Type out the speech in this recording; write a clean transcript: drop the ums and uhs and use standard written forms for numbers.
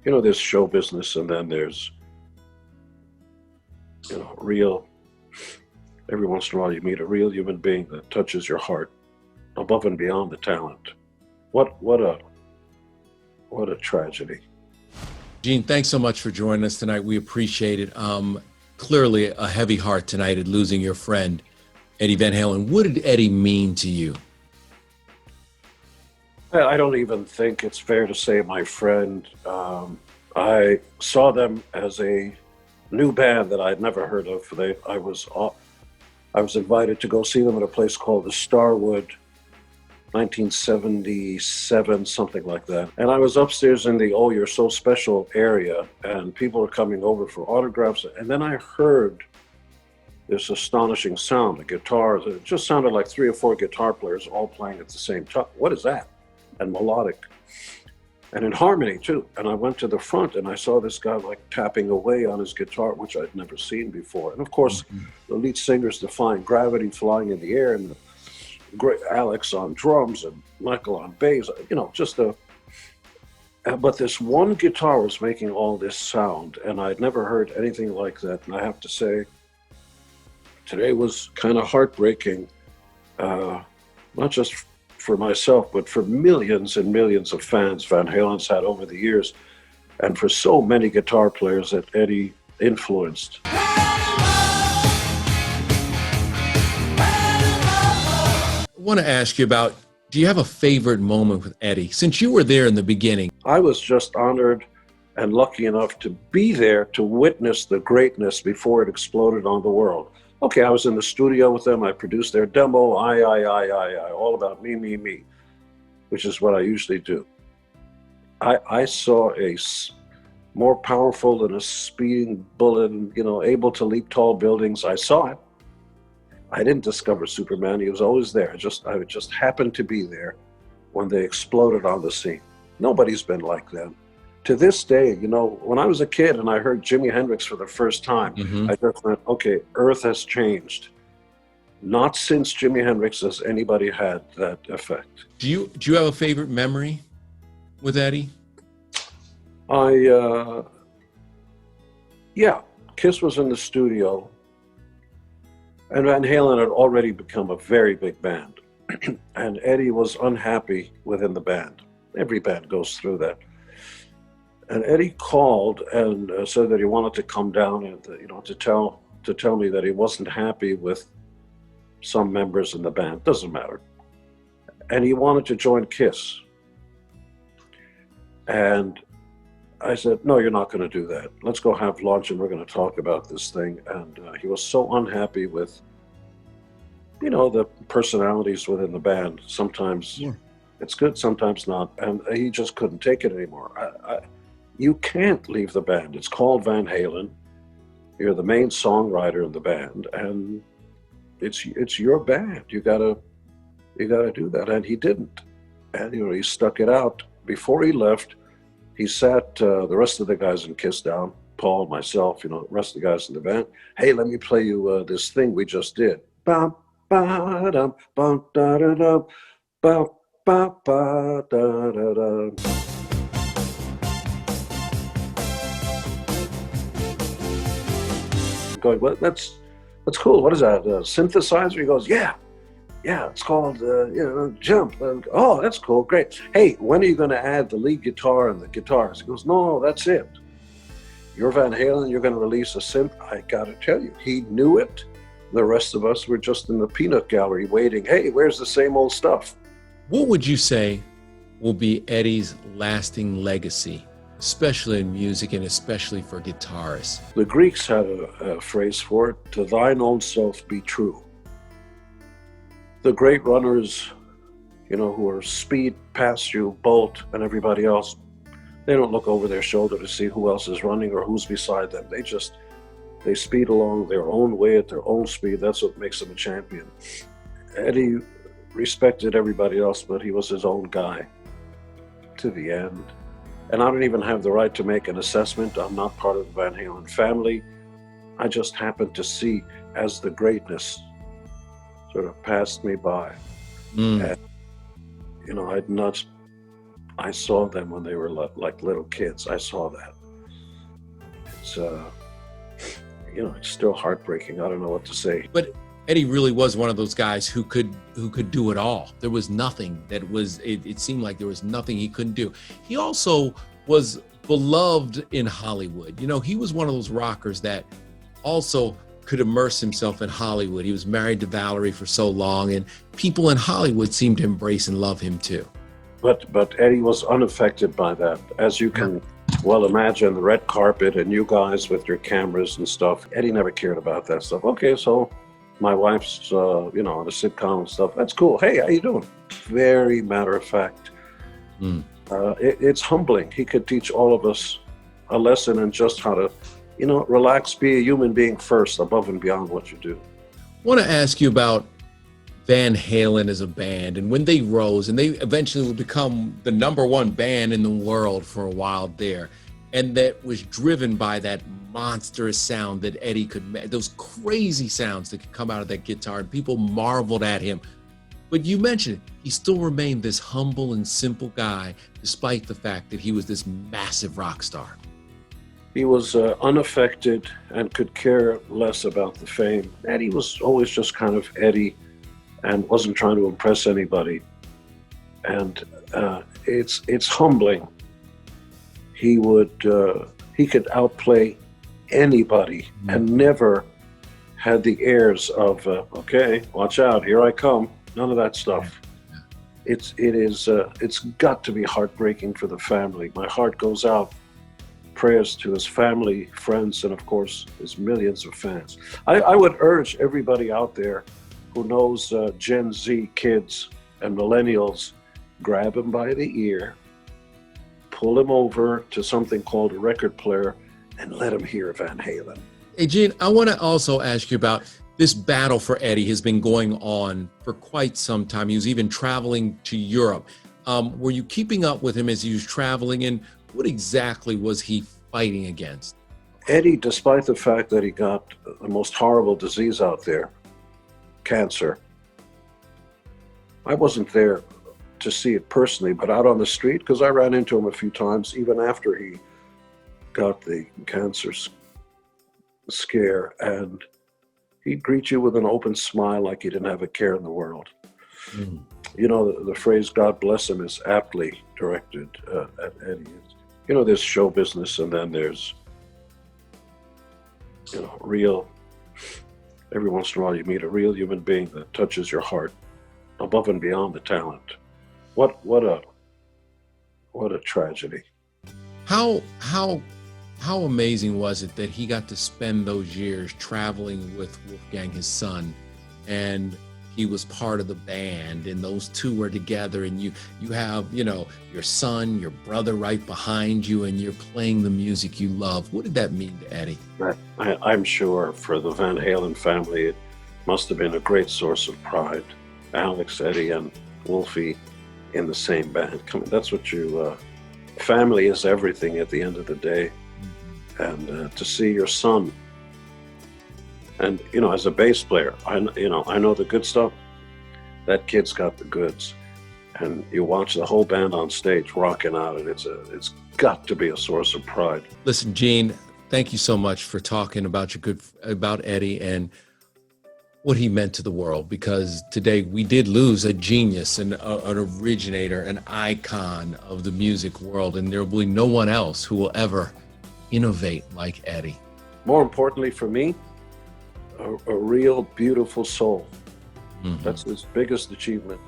there's show business and then there's, real, every once in a while you meet a real human being that touches your heart above and beyond the talent. What a tragedy. Gene, thanks so much for joining us tonight. We appreciate it. Clearly a heavy heart tonight at losing your friend, Eddie Van Halen. What did Eddie mean to you? I don't even think it's fair to say my friend. I saw them as a new band that I'd never heard of. I was invited to go see them at a place called the Starwood, 1977, something like that. And I was upstairs in the "Oh, You're So Special" area, and people were coming over for autographs. And then I heard this astonishing sound, a guitar. It just sounded like 3 or 4 guitar players all playing at the same time. What is that? And melodic. And in harmony, too. And I went to the front, and I saw this guy, like, tapping away on his guitar, which I'd never seen before. And, of course, the lead singer's defying gravity, flying in the air, and the great Alex on drums and Michael on bass, but this one guitar was making all this sound, and I'd never heard anything like that. And I have to say, today was kind of heartbreaking, not just for myself, but for millions and millions of fans Van Halen's had over the years, and for so many guitar players that Eddie influenced. I want to ask you about, do you have a favorite moment with Eddie? Since you were there in the beginning. I was just honored and lucky enough to be there to witness the greatness before it exploded on the world. Okay, I was in the studio with them. I produced their demo, I, all about me, which is what I usually do. I saw a more powerful than a speeding bullet, able to leap tall buildings. I saw it. I didn't discover Superman. He was always there. I just happened to be there when they exploded on the scene. Nobody's been like them. To this day, when I was a kid and I heard Jimi Hendrix for the first time, I just went, okay, Earth has changed. Not since Jimi Hendrix has anybody had that effect. Do you have a favorite memory with Eddie? Yeah, Kiss was in the studio. And Van Halen had already become a very big band. And Eddie was unhappy within the band. Every band goes through that. And Eddie called and said that he wanted to come down and to tell me that he wasn't happy with some members in the band. Doesn't matter. And he wanted to join Kiss. And I said, no, you're not going to do that. Let's go have lunch and we're going to talk about this thing. And he was so unhappy with, the personalities within the band. Sometimes it's good, sometimes not. And he just couldn't take it anymore. You can't leave the band. It's called Van Halen. You're the main songwriter in the band, and it's your band. You gotta do that. And he didn't. And he stuck it out. Before he left, he sat the rest of the guys in Kiss down, Paul, myself, the rest of the guys in the band. Hey, let me play you this thing we just did. Bum, ba-dum, bum, da-da-dum, bum, ba, ba, da-da-dum. Going, well, that's cool. What is that? A synthesizer? He goes, yeah, it's called, Jump. Oh, that's cool, great. Hey, when are you going to add the lead guitar and the guitars? He goes, no, that's it. You're Van Halen, you're going to release a synth. I got to tell you, he knew it. The rest of us were just in the peanut gallery waiting. Hey, where's the same old stuff? What would you say will be Eddie's lasting legacy, especially in music and especially for guitarists? The Greeks had a phrase for it, to thine own self be true. The great runners, who are speed past you, Bolt and everybody else, they don't look over their shoulder to see who else is running or who's beside them. They speed along their own way at their own speed. That's what makes them a champion. Eddie respected everybody else, but he was his own guy to the end. And I don't even have the right to make an assessment. I'm not part of the Van Halen family. I just happened to see as the greatness sort of passed me by. And, I'd not I saw them when they were like little kids. I saw that. It's it's still heartbreaking. I don't know what to say. But Eddie really was one of those guys who could do it all. There was nothing that was, it seemed like there was nothing he couldn't do. He also was beloved in Hollywood. He was one of those rockers that also could immerse himself in Hollywood. He was married to Valerie for so long, and people in Hollywood seemed to embrace and love him too. But Eddie was unaffected by that. As you can well imagine, the red carpet and you guys with your cameras and stuff, Eddie never cared about that stuff. Okay, so my wife's, on a sitcom and stuff. That's cool. Hey, how you doing? Very matter of fact. It's humbling. He could teach all of us a lesson in just how to, relax, be a human being first, above and beyond what you do. I want to ask you about Van Halen as a band, and when they rose, and they eventually would become the #1 band in the world for a while there, and that was driven by that monstrous sound that Eddie could make, those crazy sounds that could come out of that guitar, and people marveled at him. But you mentioned he still remained this humble and simple guy, despite the fact that he was this massive rock star. He was unaffected and could care less about the fame. Eddie was always just kind of Eddie and wasn't trying to impress anybody. And it's humbling. He could outplay anybody and never had the airs of okay, watch out, here I come. None of that stuff. It's got to be heartbreaking for the family. My heart goes out. Prayers to his family, friends, and of course his millions of fans. I would urge everybody out there who knows Gen Z kids and millennials, grab him by the ear, pull him over to something called a record player, and let him hear Van Halen. Hey, Gene, I want to also ask you about this battle for Eddie has been going on for quite some time. He was even traveling to Europe. Were you keeping up with him as he was traveling, and what exactly was he fighting against? Eddie, despite the fact that he got the most horrible disease out there, cancer, I wasn't there to see it personally, but out on the street, because I ran into him a few times, even after he got the cancer scare, and he'd greet you with an open smile like he didn't have a care in the world. The phrase "God bless him" is aptly directed at Eddie. There's show business, and then there's real. Every once in a while you meet a real human being that touches your heart above and beyond the talent. What a tragedy. How amazing was it that he got to spend those years traveling with Wolfgang, his son, and he was part of the band, and those two were together, and you have, your son, your brother right behind you, and you're playing the music you love. What did that mean to Eddie? I'm sure for the Van Halen family, it must have been a great source of pride. Alex, Eddie, and Wolfie in the same band. That's what family is everything at the end of the day. And to see your son, and as a bass player, I know the good stuff. That kid's got the goods, and you watch the whole band on stage rocking out, and it's got to be a source of pride. Listen, Gene, thank you so much for talking about about Eddie and what he meant to the world, because today we did lose a genius and an originator, an icon of the music world, and there will be no one else who will ever innovate like Eddie. More importantly for me, a real beautiful soul. That's his biggest achievement.